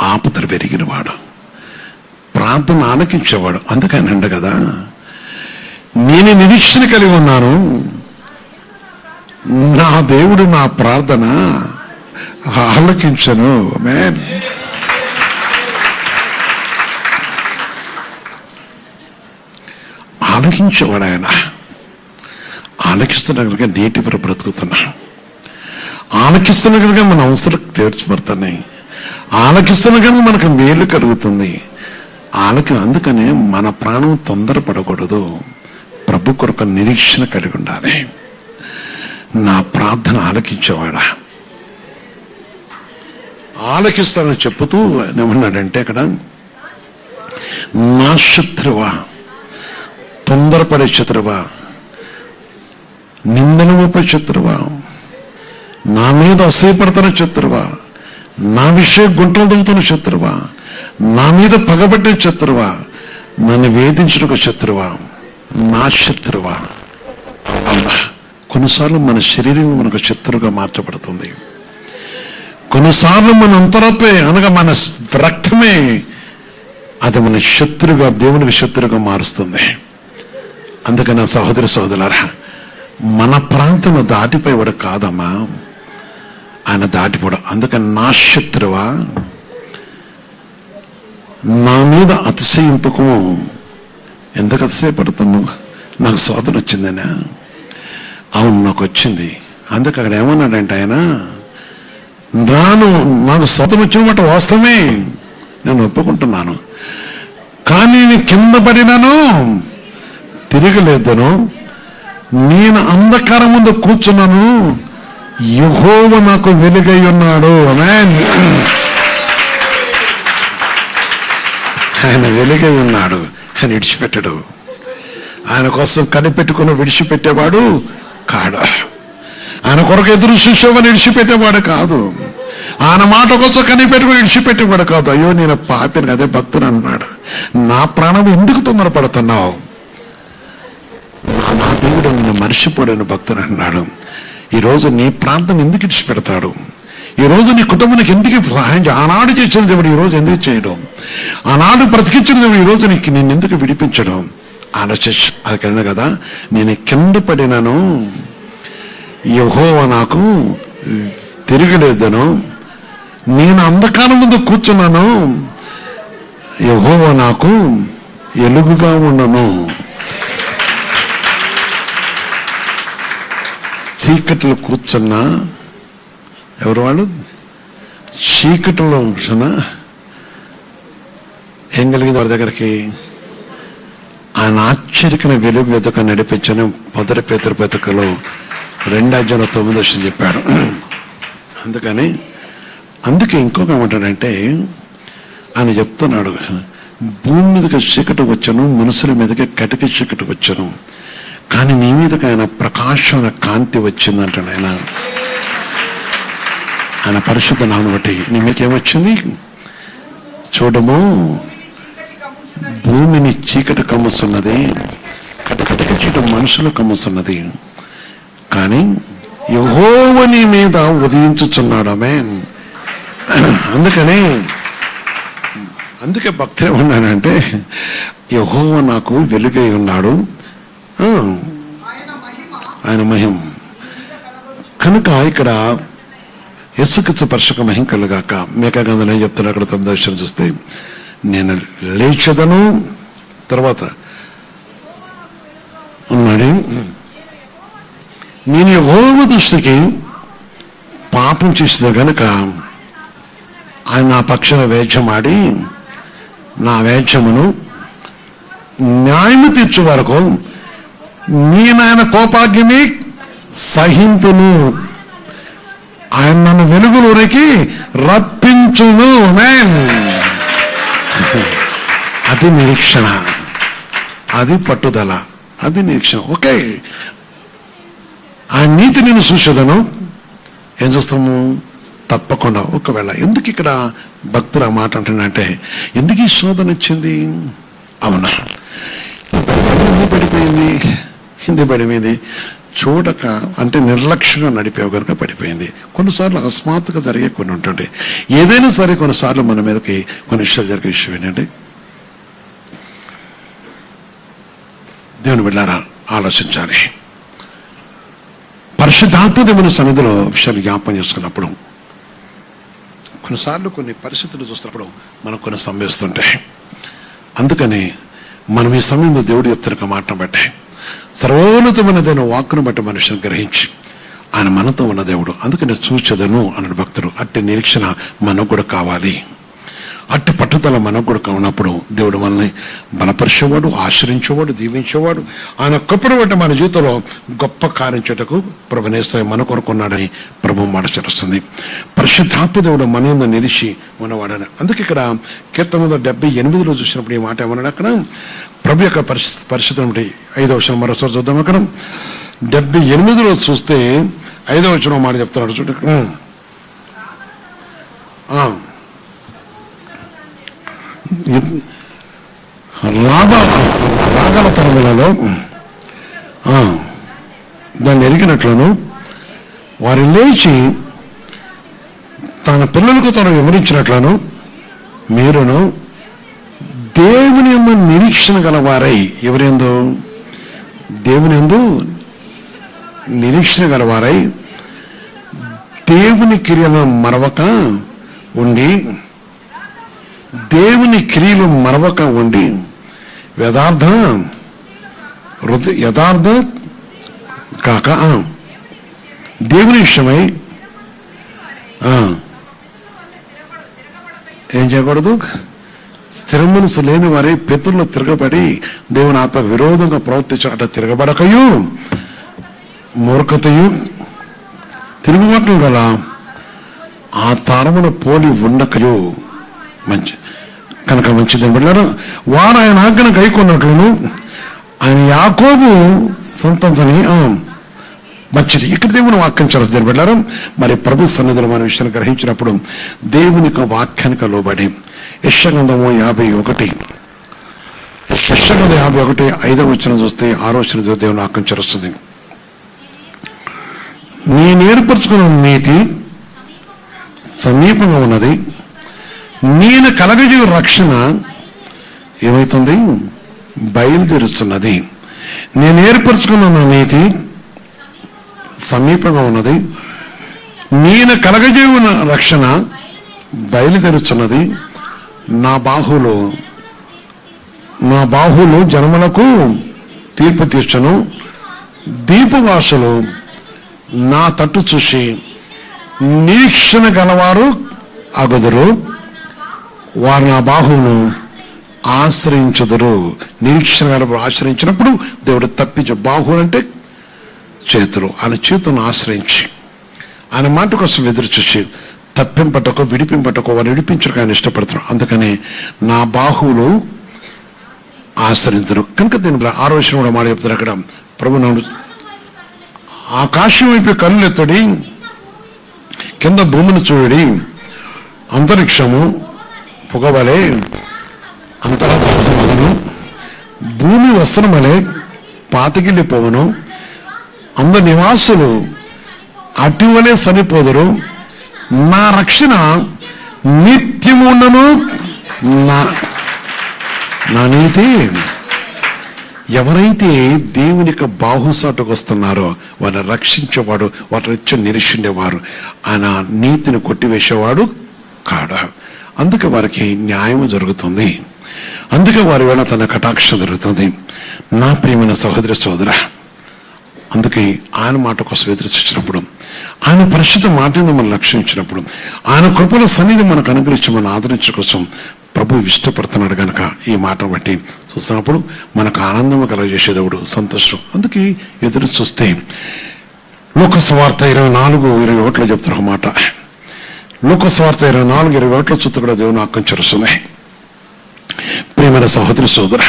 ఆపదలు పెరిగినవాడు, ప్రార్థన ఆలకించేవాడు. అందుకని అంట కదా, నేను నిరీక్షణ కలిగి ఉన్నాను, నా దేవుడు నా ప్రార్థన ఆలకించను. ఆమేన్. ఆలకించేవాడు ఆయన. ఆలకిస్తున్న కనుక నేటి వరకు బ్రతుకుతున్నా, ఆలకిస్తున్న కనుక మన అవసరం తీర్చబడుతున్నాయి, ఆలకిస్తున్న కనుక మనకు మేలు కలుగుతుంది. అందుకనే మన ప్రాణం తొందరపడకూడదు, ప్రభు కొరకు నిరీక్షణ కలిగి ఉండాలి. నా ప్రార్థన ఆలకించేవాడా, ఆలకిస్తానని చెప్పుతూ ఏమన్నాడంటే అక్కడ, నా శత్రువా, తొందరపడే శత్రువా, నిందనమపై శత్రువా, నా మీద అసూయపడుతున్న శత్రువా, నా విషయం గుంటలు దిగుతున్న శత్రువా, నా మీద పగబట్టే శత్రువా, నన్ను వేధించిన ఒక శత్రువా, నా శత్రువా. అలా కొన్నిసార్లు మన శరీరం మనకు శత్రువుగా మార్చబడుతుంది. కొన్నిసార్లు మన అంతరాత్మే అనగా మన రక్తమే అది మన శత్రుగా, దేవునికి శత్రుగా మారుస్తుంది. అందుకని సహోదరి సహోదరులారా, మన ప్రాంతం దాటిపోయేవాడు కాదమ్మా, ఆయన దాటిపోవడం. అందుకని నా శత్రువా, నా మీద అతిశయింపుకు. ఎందుకు అతిశయపడుతున్నావు? నాకు శోధన వచ్చిందనా? అవును, నాకు వచ్చింది. అందుకు అక్కడ ఏమన్నాడంటే ఆయన, నాకు శోధన వచ్చినమాట వాస్తవమే, నేను ఒప్పుకుంటున్నాను. కానీ నేను కింద పడినాను, తిరగలేదను, నేను అంధకారం ముందు కూర్చున్నాను, యెహోవా నాకు వెలుగై ఉన్నాడు. ఆమేన్. ఆయన వెలుగై ఉన్నాడు, ఆయన విడిచిపెట్టడు. ఆయన కోసం కనిపెట్టుకుని విడిచిపెట్టేవాడు కాడు. ఆయన కొరకు ఎదురు చూసేవాడు విడిచిపెట్టేవాడు కాదు. ఆయన మాట కోసం కనిపెట్టుకుని విడిచిపెట్టేవాడు కాదు. అయ్యో నేను పాపిని, అదే భక్తుని అన్నాడు. నా ప్రాణం ఎందుకు తొందరపడుతున్నావు? నా దేవుడు నిన్ను మర్చిపోడని భక్తుని అన్నాడు. ఈరోజు నీ ప్రాంతం ఎందుకు విడిచిపెడతాడు? ఈరోజు నీ కుటుంబానికి ఎందుకు సహాయం? ఆనాడు చేసిన దేవుడు ఈరోజు ఎందుకు చేయడం? ఆనాడు బ్రతికించిన దేవుడు ఈరోజు నేను ఎందుకు విడిపించడం? ఆలోచించు. అది కదా, నేను కింద పడినాను, యెహోవా నాకు తిరగలేదను, నేను అంధకారం ముందు కూర్చున్నాను, యెహోవా నాకు ఎలుగుగా ఉండను. చీకట్లో కూర్చున్నా, ఎవరు వాళ్ళు? చీకటిలో కూర్చున్నా ఏం కలిగింది వారి దగ్గరికి? ఆయన ఆశ్చర్యకరమైన వెలుగు వెతుక నడిపించని 1 పేతురు పత్రికలో 2:9 చెప్పాడు. అందుకే ఇంకొక ఏమంటాడంటే, ఆయన చెప్తున్నాడు, భూమి మీదకి చీకటి వచ్చాను, మనుషుల మీదకి కటిక చీకటి వచ్చాను, కానీ నీ మీదకి ఆయన ప్రకాశం కాంతి వచ్చింది అంటాడు. ఆయన పరిశుద్ధ నామమును బట్టి నీ మీదకి ఏమొచ్చింది? చూడము, భూమిని చీకటి కమ్ముస్తున్నది, కటిక చీకటి మనుషులు కమ్ముస్తున్నది, కానీ యెహోవా నీ మీద ఉదయించుచున్నాడు. ఆమేన్. అందుకే భక్తులు ఏమన్నానంటే, యెహోవా నాకు వెలుగై ఉన్నాడు, ఆయన మహిమ కనుక ఇక్కడ యేసుక్రీస్తు పరిశుద్ధ మహిమ కలుగాక. మేకా గ్రంథంలో ఏం చెప్తున్నా అక్కడ 9వ చూస్తే, నేను లేచదను, తర్వాత ఉన్నాడు, నేను యెహోవా దృష్టికి పాపం చేసిన కనుక ఆయన నా పక్షాన వేద్యమాడి నా వేద్యమును న్యాయము తీర్చు వరకు నేను ఆయన కోపాగ్ని సహింతును, ఆయన నన్ను వెలుగులోనికి రప్పించును. అది నిరీక్షణ, అది పట్టుదల, అది నిరీక్షణ. ఓకే, ఆ నీతి నేను చూసేదను. ఏం చూస్తాము? తప్పకుండా. ఒకవేళ ఎందుకు ఇక్కడ భక్తులు ఆ మాట అంటున్నారంటే, ఎందుకు ఈ శోధన వచ్చింది? అవునా, హిందీ పడిపోయింది, చూడక అంటే నిర్లక్ష్యంగా నడిపేవు కనుక పడిపోయింది. కొన్నిసార్లు అకస్మాత్తుగా జరిగే కొన్ని ఉంటుంటాయి. ఏదైనా సరే కొన్నిసార్లు మన మీదకి కొన్ని విషయాలు జరిగే విషయం ఏంటంటే, దేవుని బిడ్డలారా ఆలోచించాలి. పరిశుద్ధాత్మ దేవుని సన్నిధిలో విషయాలు జ్ఞాపకం చేసుకున్నప్పుడు కొన్నిసార్లు కొన్ని పరిస్థితులు చూస్తున్నప్పుడు మనకు కొన్ని సంభవిస్తుంటాయి. అందుకని మనం ఈ సమయంలో దేవుడు చెప్తున్న మాటను బట్టి, సర్వోన్నతమైన దేవుని వాక్కును బట్టి మనుషులను గ్రహించి ఆయన మనతో ఉన్న దేవుడు, అందుకని చూచెదను అన్నాడు భక్తుడు. అట్టి నిరీక్షణ మనకు కూడా కావాలి. అట్టి పట్టుదల మనకు కూడా ఉన్నప్పుడు దేవుడు మనల్ని బలపరిచేవాడు, ఆశ్రయించేవాడు, దీవించేవాడు. ఆయన కృపను బట్టి మన జీవితంలో గొప్ప కార్యం చేయటకు ప్రభునేస్తాయి మన కొనుక్కున్నాడని ప్రభు మాట చేస్తుంది. పరిశుద్ధాత్మ దేవుడు మన మీద నిలిచి ఉన్నవాడని. అందుకే ఇక్కడ కీర్తన 78లో చూసినప్పుడు ఈ మాట ఏమన్నాడు, అక్కడ ప్రభు యొక్క పరిశుద్ధం 5వ వచనం మరోసారి చూద్దాం. అక్కడ 78లో చూస్తే 5వ వచనం మాట చెప్తున్నాడు చూడండి. రాగల తరములలో దాన్ని ఎరిగినట్లను వారు లేచి తన పిల్లలకు తాను వివరించినట్లను మీరును దేవుని యందు నిరీక్షణ గలవారై, ఎవరెందు? దేవుని యందు నిరీక్షణ గలవారై దేవుని క్రియలను మరవక ఉండి, దేవుని క్రియలు మరవక ఉండి యథార్థ కాక దేవుని విషయమై ఏం చేయకూడదు? స్థిర మనసు లేని వారి పితరులు తిరగబడి దేవుని ఆత్మ విరోధంగా ప్రవర్తించట తిరగబడకయు మూర్ఖతయు తిరుగుబాటు గల ఆ తరమును పోలి ఉండకయు మంచి కనుక మంచిదని బిడ్డలారా, వారు ఆయన ఆజ్ఞను గైకొన్నట్లును ఆయన యాకోబు సంతతిని మంచిది. ఇక్కడ దేవుని వాక్యం చదువుతారు బిడ్డలారా. మరి ప్రభు సన్నిధిలో మన విషయాన్ని గ్రహించినప్పుడు దేవుని వాక్యానికి లోబడి యెషయా 51 5వ వచనం చూస్తే 6వ వచనం చూస్తే దేవుని వాక్యం చరుస్తుంది. నేను ఏర్పరచుకున్న నీతి సమీపంగా ఉన్నది, నేను కలగజేయ రక్షణ ఏమవుతుంది? బయలుదేరుతున్నది. నేను ఏర్పరచుకున్న నీతి సమీపంగా ఉన్నది, నేను కలగజేయ రక్షణ బయలుదేరుతున్నది. నా బాహులు జనములకు తీర్పు తీర్చను, దీపవాసులు నా తట్టు చూసి నిరీక్షణ గలవారు అగుదురు, వారు నా బాహువును ఆశ్రయించుదురు. నిరీక్షణ గలవారు ఆశ్రయించినప్పుడు దేవుడు తప్పించే బాహువులు అంటే చేతులు, ఆయన చేతులను ఆశ్రయించి ఆయన మాట కోసం ఎదురు చూసి తప్పింపటకో విడిపింపటకో వారు విడిపించక ఆయన ఇష్టపడతారు. అందుకని నా బాహువులు ఆశ్రయించరు. కనుక దీని 6వ వచనం కూడా మాట చెప్తారు అక్కడ ప్రభు, ఆకాశం వైపు కన్నులెత్తడి, కింద భూమిని చూడడి, అంతరిక్షము పొగవలే అంతరాత్మను, భూమి వస్త్రం వలె పాతగిల్లిపోవును, అందరు నివాసులు అటువలే సరిపోదురు, నా రక్షణ నిత్యముండను, నా నీతి. ఎవరైతే దేవుని యొక్క బాహుసాటుకు వస్తున్నారో వాళ్ళని రక్షించేవాడు, వాళ్ళ రీత్యా నిరీక్షించేవారు, ఆయన నీతిని కొట్టివేసేవాడు కాడు. అందుకే వారికి న్యాయం జరుగుతుంది, అందుకే వారి వేళ తన కటాక్ష జరుగుతుంది. నా ప్రియమైన సహోదరి సోదర, అందుకే ఆయన మాట కోసం ఎదురు చూసినప్పుడు, ఆయన పరిశుద్ధ మాటను మనం లక్షించినప్పుడు, ఆయన కృపల సన్నిధి మనకు అనుగ్రహించి మనం ఆదరించడం కోసం ప్రభు ఇష్టపడుతున్నాడు కనుక ఈ మాటను బట్టి చూస్తున్నప్పుడు మనకు ఆనందం కలగజేసే దేవుడు, సంతోషం. అందుకే ఎదురు చూస్తే లోకసువార్త 24:21 చెప్తున్న మాట, లోకసువార్త 24:21 చూస్తే కూడా దేవుని వాక్యం చరుస్తుంది. ప్రియమైన సహోదరి సోదర,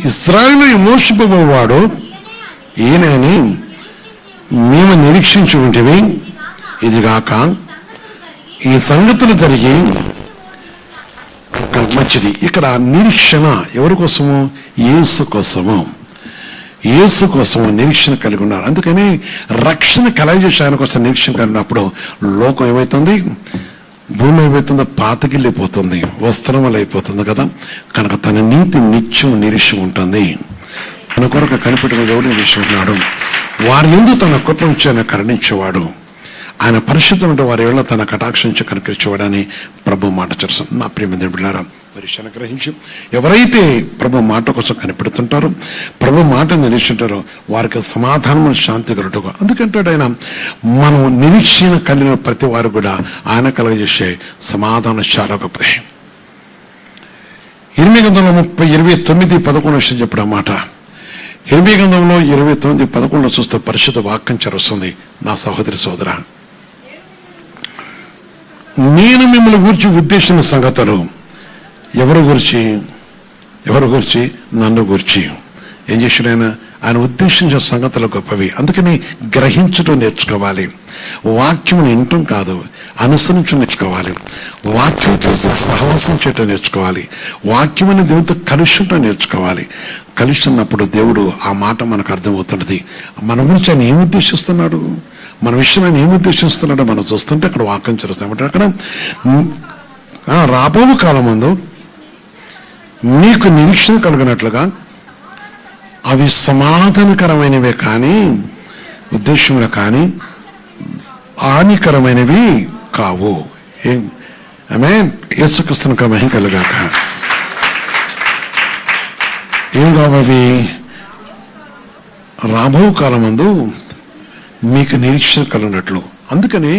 ఇశ్రాయేలు విమోచింపబోవాడు ఈయనని మేము నిరీక్షించి ఉంటివి, ఇదిగాక ఈ సంగతులు జరిగి మంచిది. ఇక్కడ నిరీక్షణ ఎవరి కోసము? యేసు కోసము. యేసు కోసం నిరీక్షణ కలిగి ఉన్నారు. అందుకని రక్షణ కలగజేసి ఆయన కోసం నిరీక్షణ కలిగినప్పుడు లోకం ఏమవుతుంది? భూమి ఏమవుతుందో పాతగిల్లిపోతుంది, వస్త్రములైపోతుంది కదా. కనుక తన నీతి నిత్యం నిరీక్ష ఉంటుంది. తన కొరకు కనిపెట్టిన దేవుడు నిరీక్షిస్తున్నాడు. వారి యందు తన కృప నుంచి ఆయన కరుణించేవాడు. ఆయన పరిశుద్ధమైన వారి వల్ల తన కటాక్షించి కనికరించేవాడని ప్రభు మాట చేస్తుంది. నా ప్రియమైన బిడ్డలారా, మరి గ్రహించి ఎవరైతే ప్రభు మాట కోసం కనిపెడుతుంటారో, ప్రభు మాట నిరీక్షింటారో వారికి సమాధానం, శాంతి కలుగుటకు. అందుకంటాడు ఆయన, మనం నిరీక్షణ కలిగిన ప్రతి వారు కూడా ఆయన కలగజేసే సమాధాన శారగపదే. 29:11 చెప్పడం మాట. 29:11 చూస్తే పరిశుద్ధ వాక్యం చరుస్తుంది. నా సహోదరి సోదరా, నేను మిమ్మల్ని గురించి ఉద్దేశించిన సంగతులు ఎవరు గురించి? నన్ను గురించి. ఏం చేశాడు ఆయన? ఆయన ఉద్దేశించిన సంగతులు గొప్పవి. అందుకని గ్రహించడం నేర్చుకోవాలి. వాక్యం వినటం కాదు, అనుసరించడం నేర్చుకోవాలి. వాక్యం చేస్తే సహవాసం చేయటం నేర్చుకోవాలి. వాక్యం అనే దేవుడితో కలుషటం నేర్చుకోవాలి. కలుస్తున్నప్పుడు దేవుడు ఆ మాట మనకు అర్థమవుతున్నది. మన గురించి ఆయన ఏమి ఉద్దేశిస్తున్నాడు, మన విషయం ఆయన ఏమి ఉద్దేశిస్తున్నాడో మనం చూస్తుంటే అక్కడ వాక్యం చేస్తామంటే అక్కడ రాబో కాలమందు నీకు నిరీక్షణ కలిగినట్లుగా అవి సమాధానకరమైనవే కానీ, ఉద్దేశంలో కానీ హానికరమైనవి కావు. ఆమేన్. యేసుక్రీస్తునికి మహిమ కలుగాక. ఏం కావవి? రాబో కాలమందు మీకు నిరీక్షణ కలిగినట్లు. అందుకని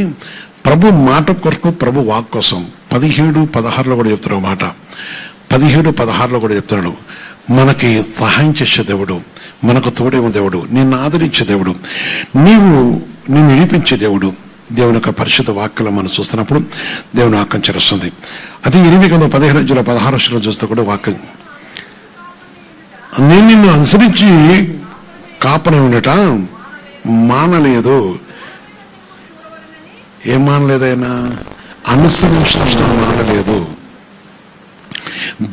ప్రభు మాట కొరకు, ప్రభు వాక్ కోసం 17:16 కూడా చెప్తున్నాడు మాట. 17:16 కూడా చెప్తున్నాడు, మనకి సహాయం చేసే దేవుడు, మనకు తోడేమ దేవుడు, నిన్ను ఆదరించే దేవుడు, నిన్ను విడిపించే దేవుడు. దేవుని యొక్క పరిశుద్ధ వాక్యలో మనం చూస్తున్నప్పుడు దేవుని వాక్యం చేరుస్తుంది. అది 8:15 చూస్తే కూడా వాక్యం, నేను నిన్ను అనుసరించి కాపని ఉండట మానలేదు. ఏం మానలేదైనా? అనుసరించడం మానలేదు,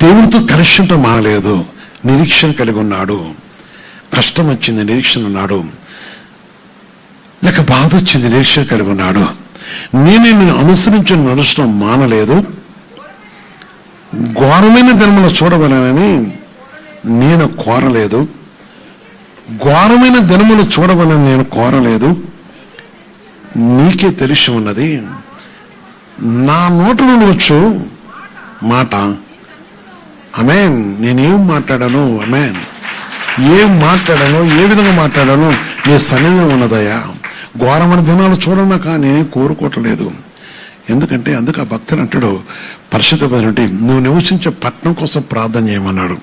దేవుడితో కలిసి ఉండటం మానలేదు. నిరీక్షణ కలిగి ఉన్నాడు. కష్టం వచ్చింది, నిరీక్షణ ఉన్నాడు. లేక బాధ వచ్చింది, నిరీక్షణ కలిగి ఉన్నాడు. నేను అనుసరించి నడుచడం మానలేదు. ఘోరమైన దినములు చూడవలనని నేను కోరలేదు. ఘోరమైన దినములు చూడవలని నేను కోరలేదు. నీకే తెలిసి ఉన్నది. నా నోటలో వచ్చు మాట, ఆమేన్, నేనేం మాట్లాడాను, ఆమేన్, ఏం మాట్లాడాను, ఏ విధంగా మాట్లాడాను నీ సన్నిధిలో ఉన్నదయ్యా. ఘోరమైన దినాలు చూడనాక నేనే కోరుకోవట్లేదు. ఎందుకంటే అందుకు ఆ భక్తుడు అంటాడు, పరిశుద్ధ పదంటే నువ్వు నివసించే పట్టణం కోసం ప్రార్థన చేయమన్నాడు.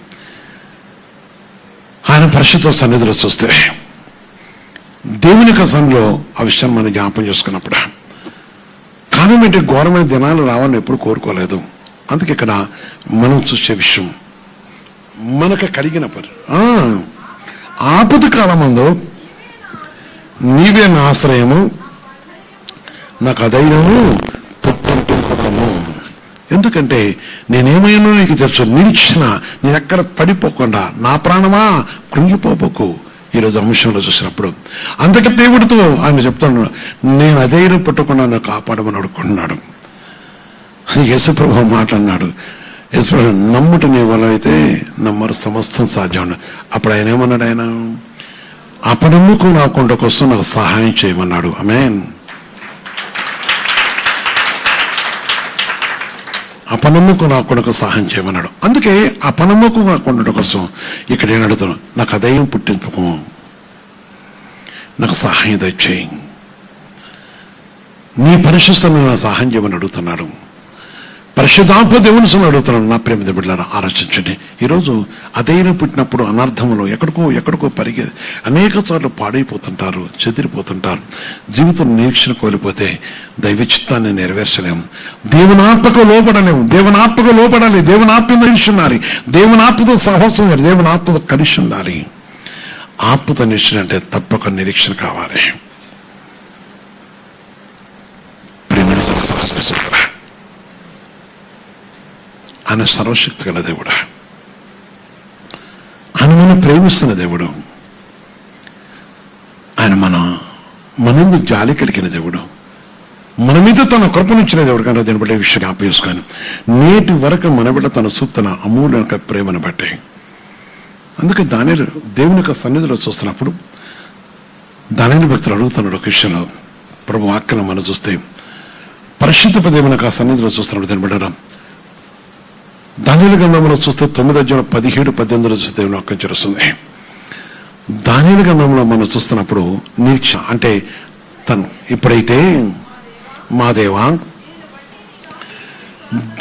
ఆయన పరిశుద్ధ సన్నిధిలో చూస్తే దేవుని కసంలో ఆ విషయాన్ని మనం జ్ఞాపం చేసుకున్నప్పుడు కారణం ఏంటి? ఘోరమైన దినాలు రావాలని ఎప్పుడు కోరుకోలేదు. అందుకే ఇక్కడ మనం చూసే విషయం మనకు కలిగిన ఆపద కాలమందు నీవే నా ఆశ్రయము, నాకు అధైర్యము, పుట్టుకోము. ఎందుకంటే నేనేమైనా నీకు తెలుసు. నిరీక్షణ, నేను ఎక్కడ పడిపోకుండా నా ప్రాణమా కృంగిపోకు. ఈరోజు అంశంలో చూసినప్పుడు అందుకే దేవుడితో ఆయన చెప్తాను, నేను అధైర్యం పుట్టకుండా నాకు కాపాడమని అడుగుతున్నాడు. అది యేసుప్రభు మాట అన్నాడు. యేసుప్రభు నమ్ముట నీ వల్ల అయితే నమ్మరు సమస్తం సాధ్యం. అప్పుడు ఆయన ఏమన్నాడు? ఆయన అపనమ్మకం రాకుండా కోసం నాకు సహాయం చేయమన్నాడు. ఆమేన్. అపనమ్మకం రాకుండా సహాయం చేయమన్నాడు. అందుకే అపనమ్మకం రాకుండా కోసం ఇక్కడ ఏం అడుగుతాను? నాకు అధైర్యం పుట్టించుకో, నాకు సహాయం దయచేయి, నీ పరిశుద్ధతను నా సహాయం చేయమని అడుగుతున్నాడు. పరిశుద్ధాత్మ దేవుని అడుగుతున్నాను. నా ప్రేమ బిడ్డలారా, ఆలోచించండి. ఈరోజు అధైర్యం పుట్టినప్పుడు అనర్థంలో ఎక్కడికో పరిగె అనేక సార్లు పాడైపోతుంటారు, చెదిరిపోతుంటారు. జీవితం నిరీక్షణ కోల్పోతే దైవ చిత్తాన్ని నెరవేర్చలేము. దేవునాత్మకు లోపడలేము. దేవునాత్మకు లోపడాలి. దేవునాత్మతో కలిసి ఉండాలి. దేవునాత్మతో సహవాసం చేయాలి. దేవునాత్మతో కలిసి ఉండాలి. ఆత్మతో నిరీక్షణ అంటే తప్పక నిరీక్షణ కావాలి. ప్రేమ సహస్ర ఆయన సర్వశక్తి గల దేవుడు. ఆయన మనం ప్రేమిస్తున్న దేవుడు. మనందు జాలి కలిగిన దేవుడు, మన మీద తన కృపనిచ్చిన దేవుడు కనుక దీన్ని బట్టి విషయం జ్ఞాపేసుకొని నేటి వరకు మన బిడ్డ తన సూప్తన అమూల్య ప్రేమను బట్టి. అందుకే దానియేలు దేవుని యొక్క సన్నిధిలో చూస్తున్నప్పుడు దానియేలు భక్తులు అడుగుతున్నాడు ఒక విషయంలో, ప్రభు వాక్యం మనం చూస్తే పరిశుద్ధ దేవుని యొక్క సన్నిధిలో చూస్తున్నాడు. దీన్ని బట్టి దానియేలు గ్రంథంలో చూస్తే 9:17-18 చూస్తే దేవుని వాక్యం చేరుస్తుంది. దానియేలు గ్రంథంలో మనం చూస్తున్నప్పుడు నిరీక్ష అంటే తను ఇప్పుడైతే మా దేవా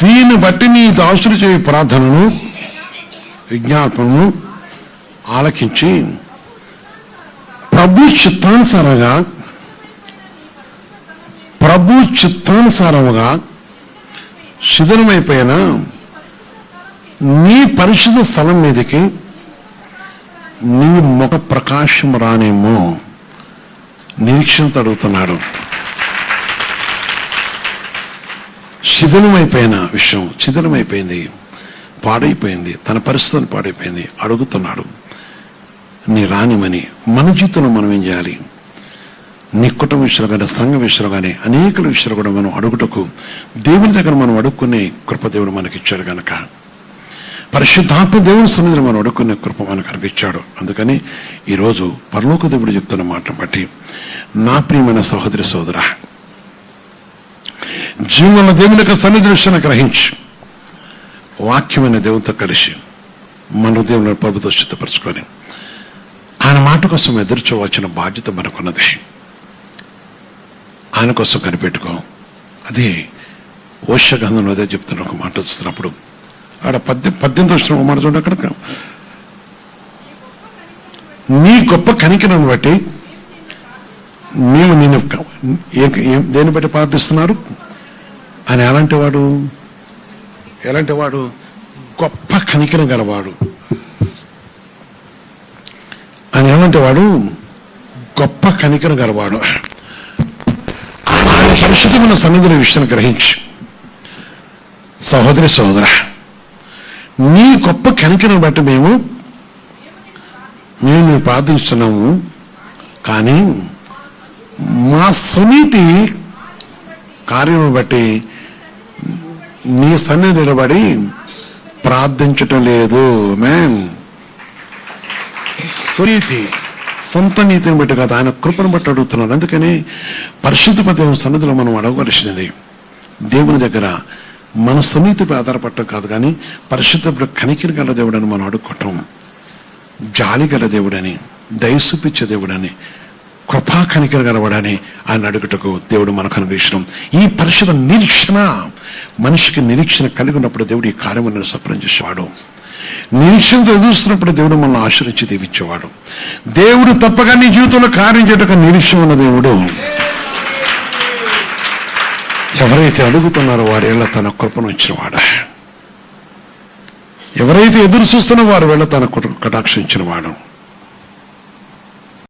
దీన్ని బట్టి నీ దాసుడు చేయ ప్రార్థనను విజ్ఞాపనను ఆలకించి ప్రభు చిత్తానుసారముగా శిథిలమైపోయిన నీ పరిశుద్ధ స్థలం మీదకి నీ ముఖ ప్రకాశం రానేమో నిరీక్షణతో అడుగుతున్నాడు. శిథిలమైపోయిన విషయం, శిథిలమైపోయింది, పాడైపోయింది, తన పరిస్థితిని పాడైపోయింది, అడుగుతున్నాడు నీ రానిమని. మన జీవితంలో మనం ఏం చేయాలి? నీ కుటుంబ విషయాలు కానీ, సంఘ విషయాలు కానీ, అనేక విషయాలు కూడా మనం అడుగుటకు దేవుని దగ్గర మనం అడుక్కునే కృప దేవుడు మనకి ఇచ్చాడు కనుక, పరిశుద్ధాత్మ దేవుని సన్నిధిలో మనం అడుక్కునే కృప మనకు అనిపించాడు. అందుకని ఈరోజు పరలోక దేవుడు చెప్తున్న మాటను బట్టి, నా ప్రియమైన సహోదరి సోదరా, జీవన దేవుని యొక్క సన్నిధిని గ్రహించి వాక్యమైన దేవునితో కలిసి మన హృదయంలో ప్రభుత్వ సిద్ధపరచుకొని ఆయన మాట కోసం ఎదురు చూడాల్సిన బాధ్యత మనకున్నది. ఆయన కోసం కనిపెట్టుకో. అదే ఓషియా గ్రంథంలో అదే చెప్తున్న ఒక మాట చూస్తున్నప్పుడు ఆడ 18 ఒక మాట చూడండి. అక్కడ నీ గొప్ప కనికరను బట్టి నీవు నేను దేన్ని బట్టి ప్రార్థిస్తున్నారు? ఆయన ఎలాంటి వాడు? గొప్ప కనికరం గలవాడు. ఆయన ఎలాంటి వాడు? గొప్ప కనికరం గలవాడు. ఆయన పరిశుద్ధమైన సన్నిధిని విషయాన్ని గ్రహించి, సహోదరి సహోదర, నీ గొప్ప కనికరం బట్టి మేము ప్రార్థిస్తున్నాము. కానీ మా సునీతి కార్యం బట్టి నీ సన్నిధి నిలబడి ప్రార్థించటం లేదు. మ్యాన్ సునీతి, సొంత నీతిని బట్టి కాదు, ఆయన కృపను బట్టి అడుగుతున్నాడు. అందుకని పరిశుద్ధ దేవుని సన్నిధిలో మనం అడగవలసినది దేవుని దగ్గర మన సునీతిపై ఆధారపడటం కాదు, కానీ పరిశుద్ధ కనికిరి గల దేవుడని మనం అడుక్కోవటం, జాలి గల దేవుడని, దయసూపించే దేవుడని, కృపా కనికరి గలవాడని ఆయన అడుగుటకు దేవుడు మనకు అనుగ్రహించడం. ఈ పరిశుద్ధ నిరీక్షణ, మనిషికి నిరీక్షణ కలిగి ఉన్నప్పుడు దేవుడు ఈ కార్యములను సఫలం చేసేవాడు. నిరీక్షణతో ఎదురుస్తున్నప్పుడు దేవుడు మనల్ని ఆశ్రయించి దీవించేవాడు. దేవుడు తప్పగా నీ జీవితంలో కార్యం చేయటకు నిరీక్షణ ఉన్న దేవుడు. ఎవరైతే అడుగుతున్నారో వారి తన కృపను ఇచ్చినవాడు, ఎవరైతే ఎదురు చూస్తున్న వారి తన కటాక్షించిన వాడు.